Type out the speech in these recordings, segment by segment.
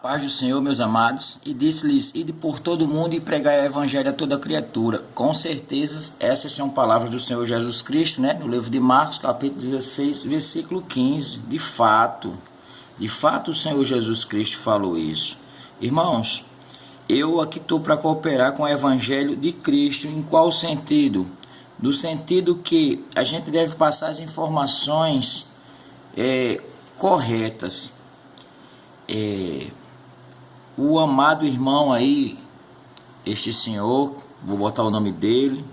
Paz do Senhor, meus amados, e disse-lhes: ide por todo mundo e pregai o evangelho a toda criatura. Com certeza, essas são palavras do Senhor Jesus Cristo, né? No livro de Marcos, capítulo 16, versículo 15. De fato, o Senhor Jesus Cristo falou isso. Irmãos, eu aqui estou para cooperar com o evangelho de Cristo. Em qual sentido? No sentido que a gente deve passar as informações corretas. O amado irmão aí, este senhor, vou botar o nome dele,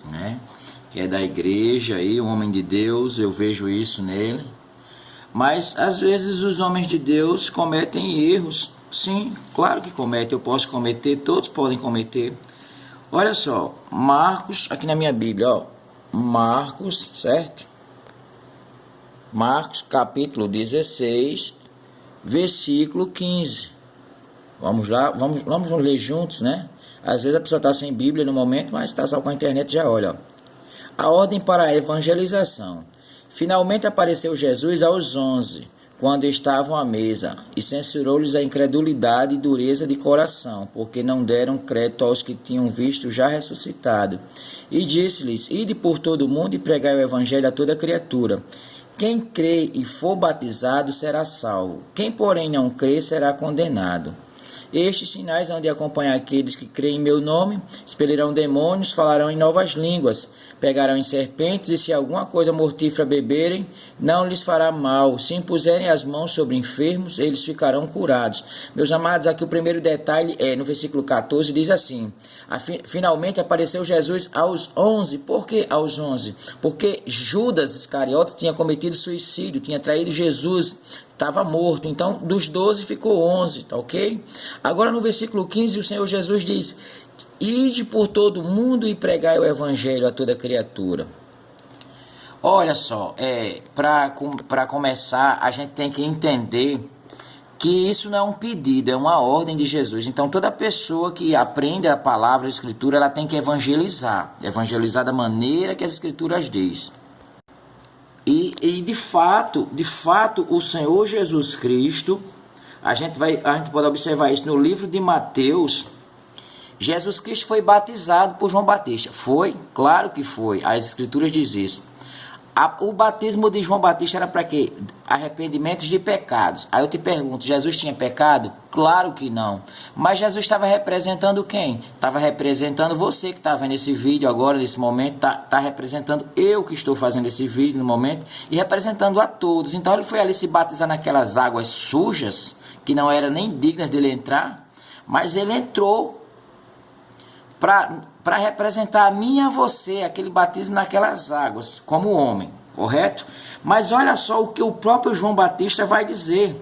né? Que é da igreja aí, um homem de Deus, eu vejo isso nele. Mas às vezes os homens de Deus cometem erros. Sim, claro que cometem, eu posso cometer, todos podem cometer. Olha só, Marcos, aqui na minha Bíblia, ó, Marcos, certo? Marcos capítulo 16, versículo 15. Vamos lá, vamos ler juntos, né? Às vezes a pessoa está sem Bíblia no momento, mas está só com a internet, já olha. Ó. A ordem para a evangelização. Finalmente apareceu Jesus aos 11, quando estavam à mesa, e censurou-lhes a incredulidade e dureza de coração, porque não deram crédito aos que tinham visto já ressuscitado. E disse-lhes: ide por todo o mundo e pregai o evangelho a toda criatura. Quem crê e for batizado será salvo. Quem, porém, não crê será condenado. Estes sinais hão de acompanhar aqueles que creem em meu nome: expelirão demônios, falarão em novas línguas, pegarão em serpentes, e se alguma coisa mortífera beberem, não lhes fará mal. Se impuserem as mãos sobre enfermos, eles ficarão curados. Meus amados, aqui o primeiro detalhe no versículo 14, diz assim: finalmente apareceu Jesus aos 11. Por que aos 11? Porque Judas Iscariotes tinha cometido suicídio, tinha traído Jesus, estava morto. Então, dos 12 ficou 11, tá ok? Agora, no versículo 15, o Senhor Jesus diz: ide por todo mundo e pregai o evangelho a toda criatura. Olha só, para começar, a gente tem que entender que isso não é um pedido, é uma ordem de Jesus. Então, toda pessoa que aprende a palavra, a escritura, ela tem que evangelizar da maneira que as escrituras diz. E de fato, o Senhor Jesus Cristo, a gente pode observar isso no livro de Mateus. Jesus Cristo foi batizado por João Batista. Foi? Claro que foi. As escrituras dizem isso. O batismo de João Batista era para quê? Arrependimentos de pecados. Aí eu te pergunto, Jesus tinha pecado? Claro que não. Mas Jesus estava representando quem? Estava representando você que está vendo esse vídeo agora, nesse momento. Está representando eu que estou fazendo esse vídeo no momento. E representando a todos. Então ele foi ali se batizar naquelas águas sujas, que não eram nem dignas dele entrar. Mas ele entrou para representar a mim e a você, aquele batismo naquelas águas, como homem, correto? Mas olha só o que o próprio João Batista vai dizer.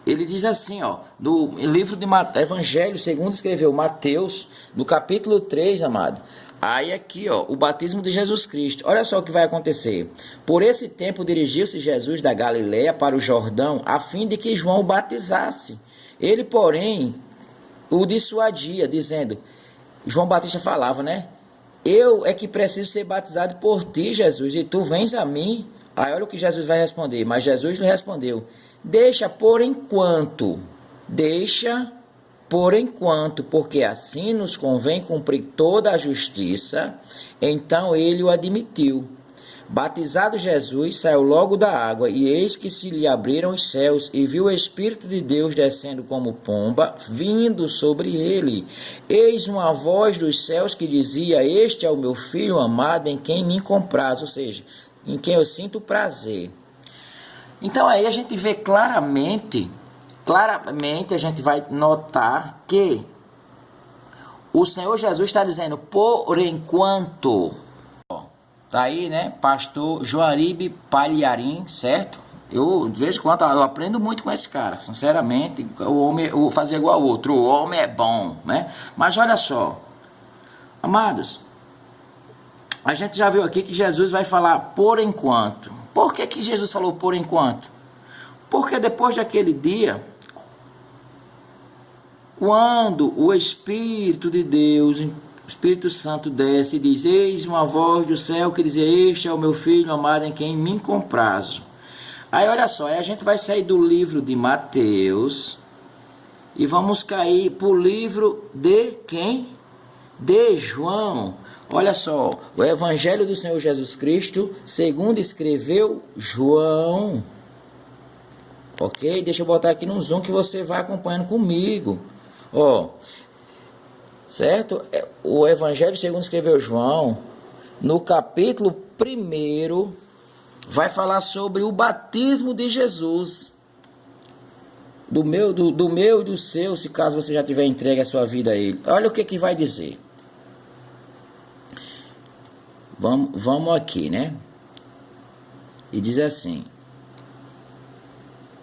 Ele diz assim, ó, no livro de Evangelho, segundo escreveu Mateus, no capítulo 3, amado. Aí aqui, ó, o batismo de Jesus Cristo. Olha só o que vai acontecer. Por esse tempo dirigiu-se Jesus da Galileia para o Jordão, a fim de que João o batizasse. Ele, porém, o dissuadia, dizendo... João Batista falava, né? Eu é que preciso ser batizado por ti, Jesus, e tu vens a mim. Aí olha o que Jesus vai responder. Mas Jesus lhe respondeu: deixa por enquanto, porque assim nos convém cumprir toda a justiça. Então ele o admitiu. Batizado Jesus, saiu logo da água, e eis que se lhe abriram os céus, e viu o Espírito de Deus descendo como pomba, vindo sobre ele. Eis uma voz dos céus que dizia: este é o meu Filho amado, em quem me compraz, ou seja, em quem eu sinto prazer. Então aí a gente vê claramente a gente vai notar que o Senhor Jesus está dizendo, por enquanto... Tá aí, né? Pastor Joaribe Palharim, certo? Eu, de vez em quando, eu aprendo muito com esse cara. Sinceramente, o homem, eu vou fazer igual ao outro. O homem é bom, né? Mas olha só, amados, a gente já viu aqui que Jesus vai falar por enquanto. Por que Jesus falou por enquanto? Porque depois daquele dia, quando o Espírito de Deus... O Espírito Santo desce e diz: eis uma voz do céu que dizia: este é o meu Filho amado em quem me comprazo. Aí olha só, aí a gente vai sair do livro de Mateus e vamos cair para o livro de quem? De João. Olha só, o Evangelho do Senhor Jesus Cristo, segundo escreveu João. Ok? Deixa eu botar aqui no zoom que você vai acompanhando comigo. Ó, certo? O Evangelho segundo escreveu João, no capítulo 1, vai falar sobre o batismo de Jesus. Do meu e do seu, se caso você já tiver entregue a sua vida a ele. Olha o que vai dizer. Vamos aqui, né? E diz assim: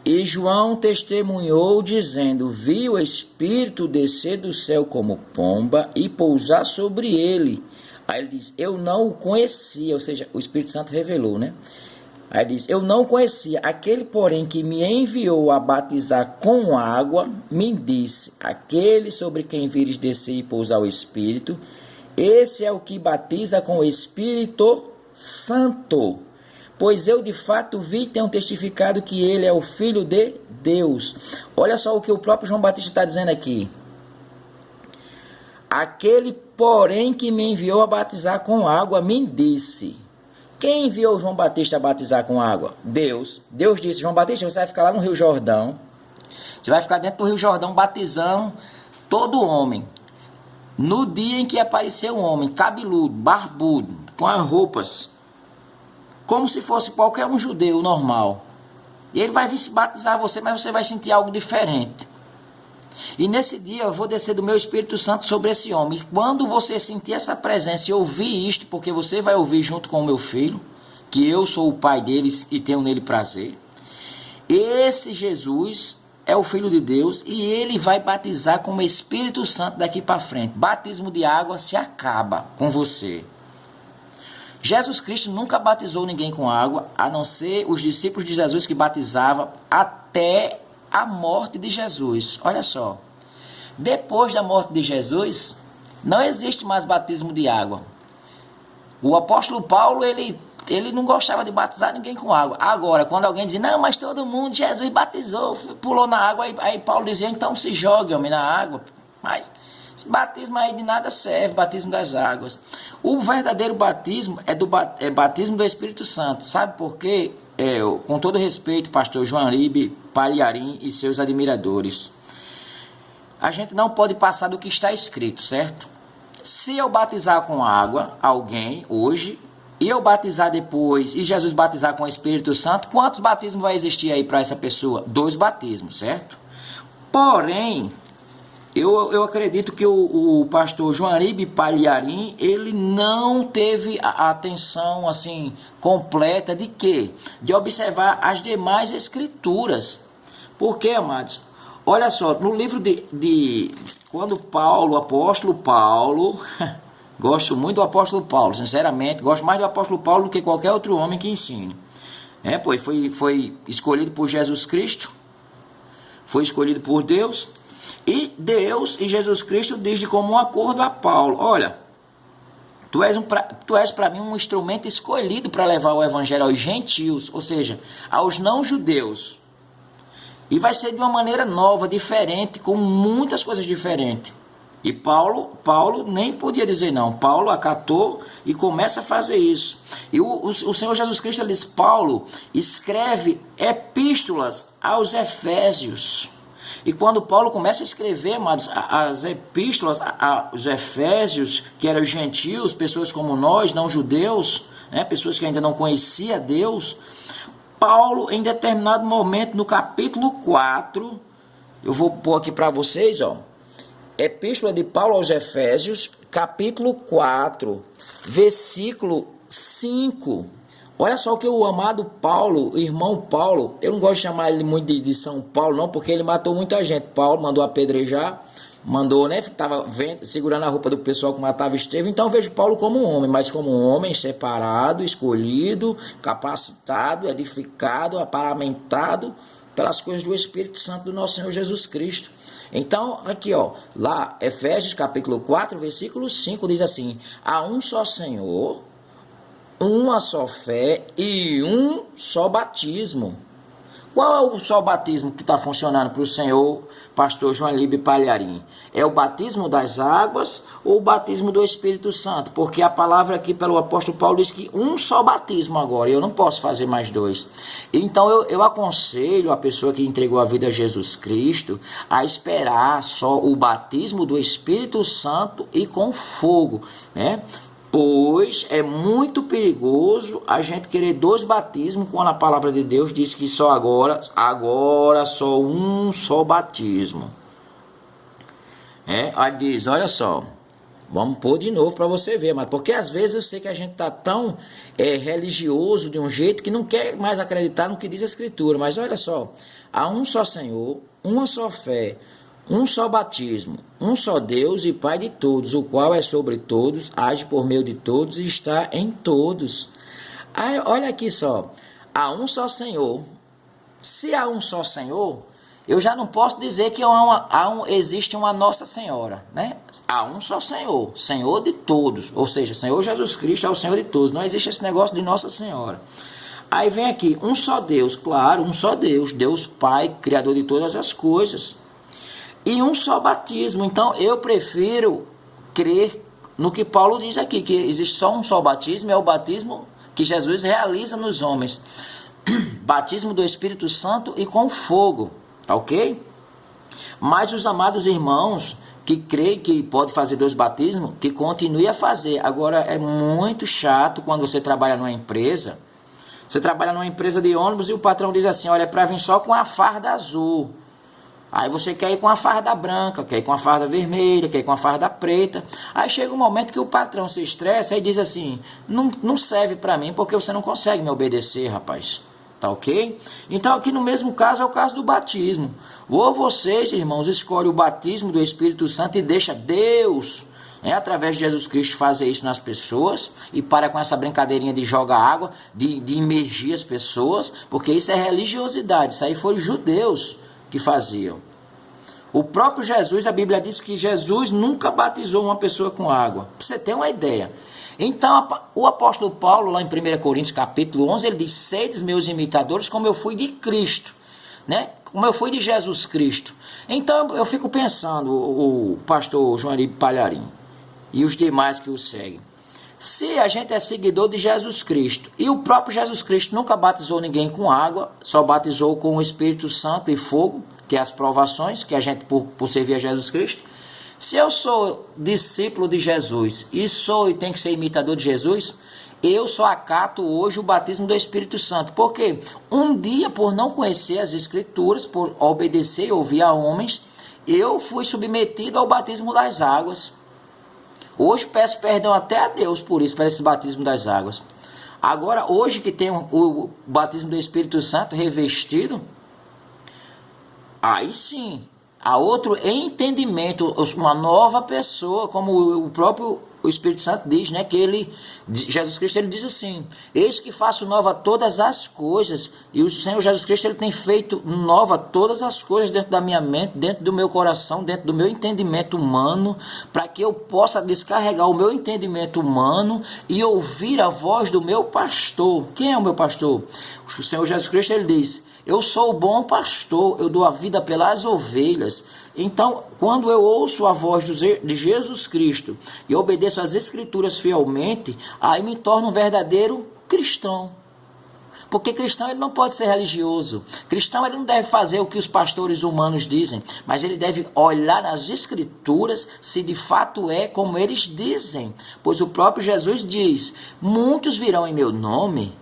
e João testemunhou dizendo: vi o Espírito descer do céu como pomba e pousar sobre ele. Aí ele diz: eu não o conhecia, ou seja, o Espírito Santo revelou, né? Aí diz: eu não conhecia, aquele porém que me enviou a batizar com água, me disse: aquele sobre quem vires descer e pousar o Espírito, esse é o que batiza com o Espírito Santo. Pois eu de fato vi e tenho testificado que ele é o Filho de Deus. Olha só o que o próprio João Batista está dizendo aqui. Aquele porém que me enviou a batizar com água, me disse. Quem enviou João Batista a batizar com água? Deus. Deus disse: João Batista, você vai ficar lá no Rio Jordão. Você vai ficar dentro do Rio Jordão batizando todo homem. No dia em que apareceu um homem cabeludo, barbudo, com as roupas, como se fosse qualquer um judeu normal. E ele vai vir se batizar você, mas você vai sentir algo diferente. E nesse dia eu vou descer do meu Espírito Santo sobre esse homem. E quando você sentir essa presença e ouvir isto, porque você vai ouvir junto com o meu filho, que eu sou o pai deles e tenho nele prazer. Esse Jesus é o Filho de Deus e ele vai batizar com o Espírito Santo daqui para frente. Batismo de água se acaba com você. Jesus Cristo nunca batizou ninguém com água, a não ser os discípulos de Jesus que batizavam até a morte de Jesus. Olha só, depois da morte de Jesus, não existe mais batismo de água. O apóstolo Paulo, ele não gostava de batizar ninguém com água. Agora, quando alguém dizia: não, mas todo mundo, Jesus batizou, pulou na água, aí Paulo dizia: então se jogue, homem, na água. Mas esse batismo aí de nada serve, batismo das águas. O verdadeiro batismo é batismo do Espírito Santo. Sabe por quê? Com todo respeito, pastor Joanribe Palharim e seus admiradores, a gente não pode passar do que está escrito, certo? Se eu batizar com água alguém hoje, e eu batizar depois, e Jesus batizar com o Espírito Santo, quantos batismos vai existir aí para essa pessoa? 2 batismos, certo? Porém, eu acredito que o pastor Joanribe Palharim, ele não teve a atenção assim completa de quê? De observar as demais escrituras. Por quê, amados? Olha só, no livro quando Paulo, o apóstolo Paulo, gosto muito do apóstolo Paulo, sinceramente, gosto mais do apóstolo Paulo do que qualquer outro homem que ensine. Pois foi escolhido por Jesus Cristo, foi escolhido por Deus. E Deus e Jesus Cristo diz de comum acordo a Paulo: olha, tu és para mim um instrumento escolhido para levar o evangelho aos gentios, ou seja, aos não-judeus. E vai ser de uma maneira nova, diferente, com muitas coisas diferentes. E Paulo nem podia dizer não. Paulo acatou e começa a fazer isso. E o Senhor Jesus Cristo diz: Paulo escreve epístolas aos Efésios. E quando Paulo começa a escrever, amados, as epístolas aos Efésios, que eram gentios, pessoas como nós, não judeus, né, pessoas que ainda não conheciam Deus, Paulo, em determinado momento, no capítulo 4, eu vou pôr aqui para vocês, ó, Epístola de Paulo aos Efésios, capítulo 4, versículo 5. Olha só o que o amado Paulo, o irmão Paulo, eu não gosto de chamar ele muito de São Paulo, não, porque ele matou muita gente. Paulo mandou apedrejar, mandou, né, estava segurando a roupa do pessoal que matava Estevão. Então eu vejo Paulo como um homem, mas como um homem separado, escolhido, capacitado, edificado, aparamentado pelas coisas do Espírito Santo do nosso Senhor Jesus Cristo. Então, aqui, ó, lá, Efésios capítulo 4, versículo 5, diz assim: há um só Senhor, uma só fé e um só batismo. Qual é o só batismo que está funcionando para o senhor, pastor João Libe Palharim? É o batismo das águas ou o batismo do Espírito Santo? Porque a palavra aqui pelo apóstolo Paulo diz que um só batismo agora, eu não posso fazer mais dois. Então eu aconselho a pessoa que entregou a vida a Jesus Cristo a esperar só o batismo do Espírito Santo e com fogo, né? Pois é muito perigoso a gente querer dois batismos quando a palavra de Deus diz que só agora só um só batismo. Aí diz, olha só, vamos pôr de novo para você ver, mas porque às vezes eu sei que a gente está tão religioso de um jeito que não quer mais acreditar no que diz a Escritura, mas olha só, há um só Senhor, uma só fé, um só batismo, um só Deus e Pai de todos, o qual é sobre todos, age por meio de todos e está em todos. Aí, olha aqui só, há um só Senhor. Se há um só Senhor, eu já não posso dizer que existe uma Nossa Senhora, né? Há um só Senhor, Senhor de todos, ou seja, Senhor Jesus Cristo é o Senhor de todos, não existe esse negócio de Nossa Senhora. Aí vem aqui, um só Deus, claro, um só Deus, Deus Pai, Criador de todas as coisas. E um só batismo. Então eu prefiro crer no que Paulo diz aqui, que existe só um só batismo, é o batismo que Jesus realiza nos homens. Batismo do Espírito Santo e com fogo, tá ok? Mas os amados irmãos que creem que pode fazer dois batismos, que continue a fazer. Agora é muito chato quando você trabalha numa empresa. Você trabalha numa empresa de ônibus e o patrão diz assim, olha, é para vir só com a farda azul. Aí você quer ir com a farda branca, quer ir com a farda vermelha, quer ir com a farda preta. Aí chega um momento que o patrão se estressa e diz assim, não serve para mim porque você não consegue me obedecer, rapaz. Tá ok? Então aqui no mesmo caso é o caso do batismo. Ou vocês, irmãos, escolhem o batismo do Espírito Santo e deixa Deus, através de Jesus Cristo, fazer isso nas pessoas e para com essa brincadeirinha de jogar água, de imergir as pessoas, porque isso é religiosidade, isso aí foram os judeus que faziam. O próprio Jesus, a Bíblia diz que Jesus nunca batizou uma pessoa com água. Pra você ter uma ideia. Então, o apóstolo Paulo, lá em 1 Coríntios capítulo 11, ele diz, sedes meus imitadores como eu fui de Cristo, né? Como eu fui de Jesus Cristo. Então, eu fico pensando, o pastor João Libe Palharim e os demais que o seguem, se a gente é seguidor de Jesus Cristo e o próprio Jesus Cristo nunca batizou ninguém com água, só batizou com o Espírito Santo e fogo, que é as provações que a gente por servir a Jesus Cristo. Se eu sou discípulo de Jesus e tenho que ser imitador de Jesus, eu só acato hoje o batismo do Espírito Santo. Porque um dia, por não conhecer as Escrituras, por obedecer e ouvir a homens, eu fui submetido ao batismo das águas. Hoje peço perdão até a Deus por isso, por esse batismo das águas. Agora, hoje que tem o batismo do Espírito Santo revestido, aí sim, há outro entendimento, uma nova pessoa, como o próprio Espírito Santo diz, né? Que Jesus Cristo, ele diz assim, eis que faço nova todas as coisas, e o Senhor Jesus Cristo, ele tem feito nova todas as coisas dentro da minha mente, dentro do meu coração, dentro do meu entendimento humano, para que eu possa descarregar o meu entendimento humano e ouvir a voz do meu pastor. Quem é o meu pastor? O Senhor Jesus Cristo, ele diz, eu sou o bom pastor, eu dou a vida pelas ovelhas. Então, quando eu ouço a voz de Jesus Cristo e obedeço às Escrituras fielmente, aí me torno um verdadeiro cristão. Porque cristão ele não pode ser religioso. Cristão ele não deve fazer o que os pastores humanos dizem, mas ele deve olhar nas Escrituras se de fato é como eles dizem. Pois o próprio Jesus diz, muitos virão em meu nome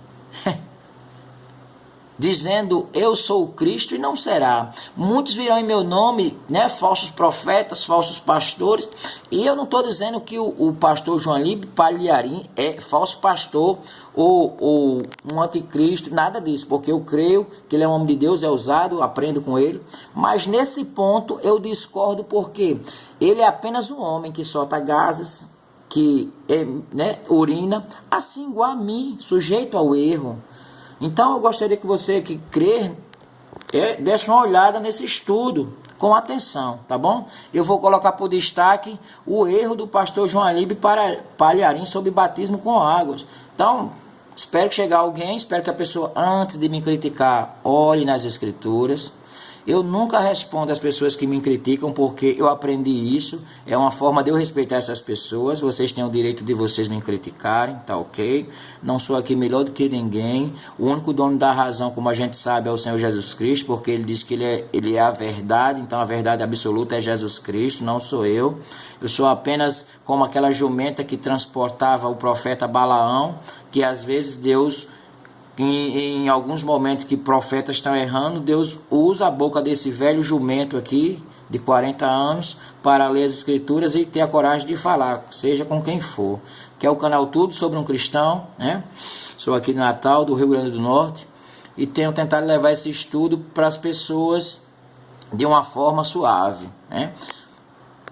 dizendo, eu sou o Cristo e não será. Muitos virão em meu nome, né, falsos profetas, falsos pastores, e eu não estou dizendo que o pastor João Libe Palharim é falso pastor ou um anticristo, nada disso, porque eu creio que ele é um homem de Deus, é usado, aprendo com ele, mas nesse ponto eu discordo porque ele é apenas um homem que solta gases, que urina, assim igual a mim, sujeito ao erro. Então eu gostaria que você que crê, desse uma olhada nesse estudo com atenção, tá bom? Eu vou colocar por destaque o erro do pastor João Libe Palharim sobre batismo com águas. Então, Espero que chegue alguém, espero que a pessoa, antes de me criticar, olhe nas escrituras. Eu nunca respondo às pessoas que me criticam, porque eu aprendi isso. É uma forma de eu respeitar essas pessoas. Vocês têm o direito de vocês me criticarem, tá ok? Não sou aqui melhor do que ninguém. O único dono da razão, como a gente sabe, é o Senhor Jesus Cristo, porque ele diz que ele é a verdade. Então a verdade absoluta é Jesus Cristo, não sou eu. Eu sou apenas como aquela jumenta que transportava o profeta Balaão, que às vezes Deus... Em alguns momentos que profetas estão errando, Deus usa a boca desse velho jumento aqui, de 40 anos, para ler as escrituras e ter a coragem de falar, seja com quem for. Que é o canal Tudo Sobre um Cristão, né? Sou aqui de Natal, do Rio Grande do Norte, e tenho tentado levar esse estudo para as pessoas de uma forma suave, né?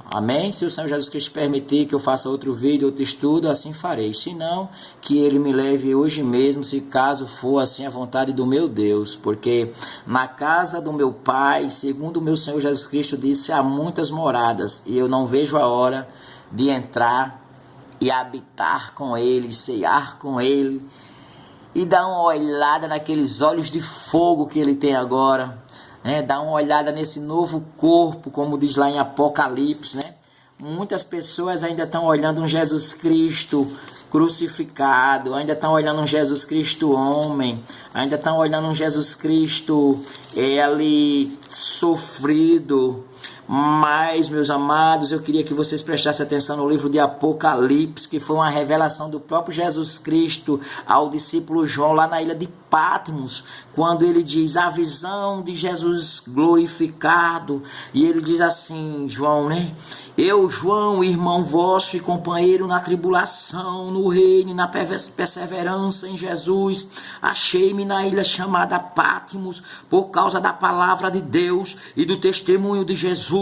Amém? Se o Senhor Jesus Cristo permitir que eu faça outro vídeo, outro estudo, assim farei. Se não, que Ele me leve hoje mesmo, se caso for assim a vontade do meu Deus. Porque na casa do meu Pai, segundo o meu Senhor Jesus Cristo disse, há muitas moradas. E eu não vejo a hora de entrar e habitar com Ele, cear com Ele. E dar uma olhada naqueles olhos de fogo que Ele tem agora. Dá uma olhada nesse novo corpo, como diz lá em Apocalipse, né? Muitas pessoas ainda estão olhando um Jesus Cristo crucificado, ainda estão olhando um Jesus Cristo homem, ainda estão olhando um Jesus Cristo ali sofrido. Mas, meus amados, eu queria que vocês prestassem atenção no livro de Apocalipse, que foi uma revelação do próprio Jesus Cristo ao discípulo João lá na ilha de Patmos, quando ele diz a visão de Jesus glorificado, e ele diz assim, João, né? Eu, João, irmão vosso e companheiro na tribulação, no reino, na perseverança em Jesus, achei-me na ilha chamada Patmos, por causa da palavra de Deus e do testemunho de Jesus.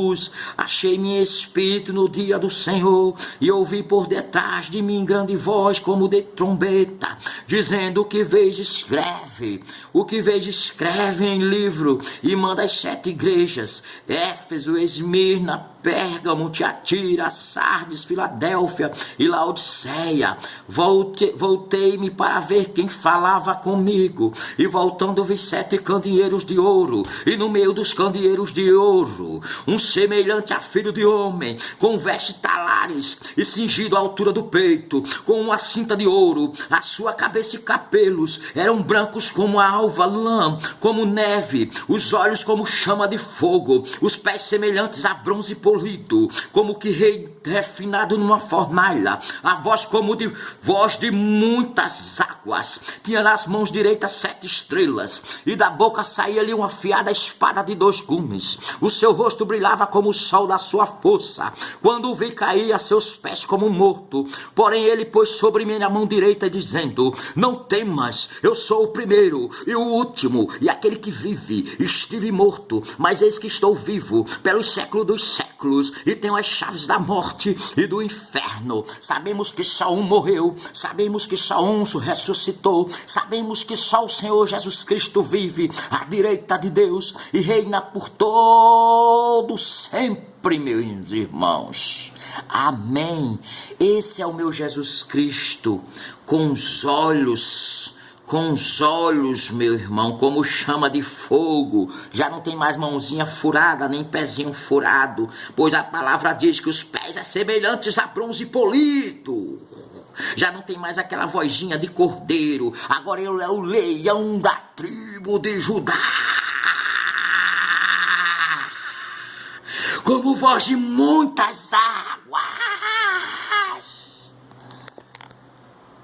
Achei-me em espírito no dia do Senhor, e ouvi por detrás de mim grande voz como de trombeta, dizendo: o que vês escreve, o que vês escreve em livro, e manda às 7 igrejas, Éfeso, Esmirna, Pérgamo, Tiatira, Sardes, Filadélfia e Laodiceia. Voltei-me para ver quem falava comigo, e voltando vi 7 candeeiros de ouro, e no meio dos candeeiros de ouro, um semelhante a filho de homem, com vestes talares e cingido à altura do peito, com uma cinta de ouro. A sua cabeça e cabelos eram brancos como a alva lã, como neve, os olhos como chama de fogo, os pés semelhantes a bronze polido, como que rei refinado numa fornalha, a voz como de voz de muitas águas. Tinha nas mãos direitas 7 estrelas, e da boca saía-lhe uma afiada espada de 2 gumes. O seu rosto brilhava como o sol da sua força. Quando o vi, caí a seus pés como morto. Porém ele pôs sobre mim a mão direita, dizendo: não temas, eu sou o primeiro e o último, e aquele que vive. Estive morto, mas eis que estou vivo pelos séculos dos séculos, e tenho as chaves da morte e do inferno. Sabemos que só um morreu, sabemos que só um ressuscitou, sabemos que só o Senhor Jesus Cristo vive à direita de Deus e reina por todo sempre, meus irmãos. Amém. Esse é o meu Jesus Cristo, com os olhos, meu irmão, como chama de fogo. Já não tem mais mãozinha furada, nem pezinho furado, pois a palavra diz que os pés são semelhantes a bronze polido. Já não tem mais aquela vozinha de cordeiro, agora ele é o leão da tribo de Judá, como voz de muitas águas.